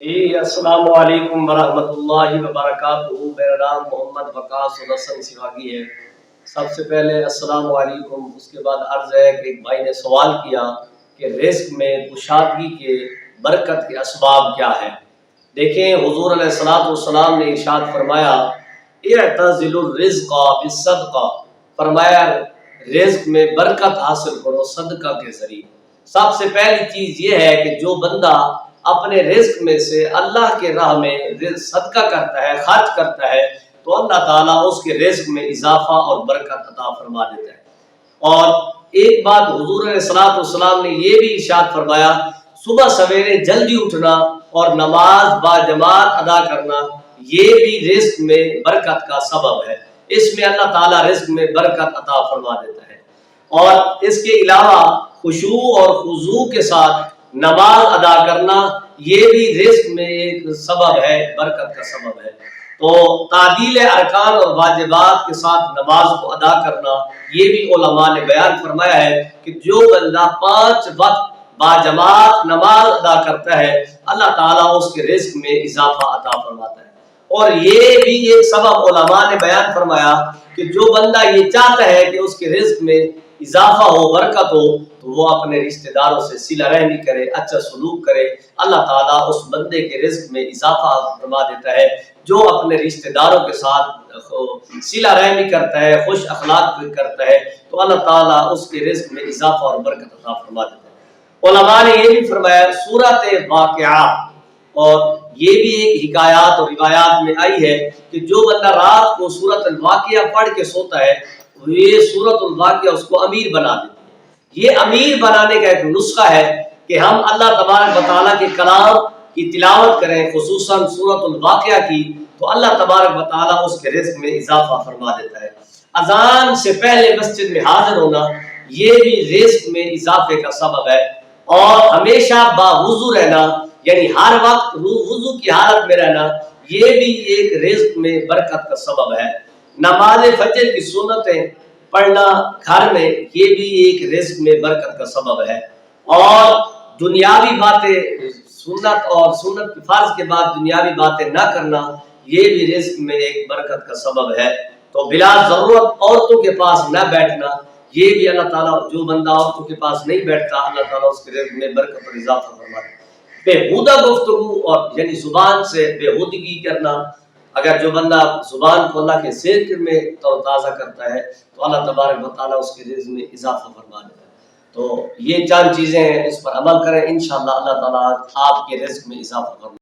السلام علیکم ورحمۃ اللہ وبرکاتہ۔ میرا نام محمد وقاص الحسن سواگی ہے۔ سب سے پہلے السلام علیکم، اس کے بعد عرض ہے کہ ایک بھائی نے سوال کیا کہ رزق میں کشادگی کے برکت کے اسباب کیا ہے۔ دیکھیں، حضور علیہ الصلوۃ والسلام نے ارشاد فرمایا اعتزل الرزق بالصدقہ، فرمایا رزق میں برکت حاصل کرو صدقہ کے ذریعے۔ سب سے پہلی چیز یہ ہے کہ جو بندہ اپنے رزق میں سے اللہ کے راہ میں صدقہ کرتا ہے، خرچ کرتا ہے، تو اللہ تعالیٰ اس کے رزق میں اضافہ اور برکت عطا فرما دیتا ہے۔ اور ایک بات حضور علیہ الصلوۃ والسلام نے یہ بھی ارشاد فرمایا، صبح سویرے جلدی اٹھنا اور نماز با جماعت ادا کرنا یہ بھی رزق میں برکت کا سبب ہے۔ اس میں اللہ تعالیٰ رزق میں برکت عطا فرما دیتا ہے۔ اور اس کے علاوہ خشوع اور خضوع کے ساتھ نماز ادا کرنا یہ بھی رزق میں ایک سبب ہے، برکت کا سبب ہے۔ تو تعدیل ارکان اور واجبات کے ساتھ نماز کو ادا کرنا یہ بھی علماء نے بیان فرمایا ہے کہ جو بندہ 5 وقت باجماعت نماز ادا کرتا ہے اللہ تعالیٰ اس کے رزق میں اضافہ عطا فرماتا ہے۔ اور یہ بھی ایک سبب علماء نے بیان فرمایا کہ جو بندہ یہ چاہتا ہے کہ اس کے رزق میں اضافہ ہو، برکت ہو، تو وہ اپنے رشتہ داروں سے صلہ رحمی کرے، اچھا سلوک کرے، اللہ تعالیٰ اس بندے کے رزق میں اضافہ فرما دیتا ہے۔ جو اپنے رشتہ داروں کے ساتھ صلہ رحمی کرتا ہے، خوش اخلاق کرتا ہے، تو اللہ تعالیٰ اس کے رزق میں اضافہ اور برکت عطا فرما دیتا ہے۔ علماء نے یہ بھی فرمایا سورۃ واقعہ، اور یہ بھی ایک حکایات اور روایات میں آئی ہے کہ جو بندہ رات کو سورۃ الواقعہ پڑھ کے سوتا ہے یہ سورۃ الواقعہ اس کو امیر بنا دیتی ہے۔ یہ امیر بنانے کا ایک نسخہ ہے کہ ہم اللہ تبارک و تعالیٰ کے کلام کی تلاوت کریں، خصوصاً سورۃ الواقعہ کی، تو اللہ تبارک و تعالیٰ اس کے رزق میں اضافہ فرما دیتا ہے۔ اذان سے پہلے مسجد میں حاضر ہونا یہ بھی رزق میں اضافے کا سبب ہے۔ اور ہمیشہ باوضو رہنا، یعنی ہر وقت وضو کی حالت میں رہنا یہ بھی ایک رزق میں برکت کا سبب ہے۔ نماز فجر کی سنتیں پڑھنا گھر میں یہ بھی ایک رزق میں برکت کا سبب ہے۔ اور دنیاوی باتیں سنت اور سنت کی فرض کے بعد دنیاوی باتیں نہ کرنا یہ بھی رزق میں ایک برکت کا سبب ہے۔ تو بلا ضرورت عورتوں کے پاس نہ بیٹھنا یہ بھی اللہ تعالیٰ، جو بندہ عورتوں کے پاس نہیں بیٹھتا اللہ تعالیٰ اس کے رزق میں برکت اور اضافہ فرماتا ہے۔ بےہودہ گفتگو اور یعنی زبان سے بےہودگی کرنا، اگر جو بندہ زبان کو اللہ کے ذکر میں تر و تازہ کرتا ہے تو اللہ تبارک و تعالیٰ اس کے رزق میں اضافہ فرما دیتا ہے۔ تو یہ چند چیزیں ہیں، اس پر عمل کریں، انشاءاللہ اللہ تعالیٰ آپ کے رزق میں اضافہ فرمائے۔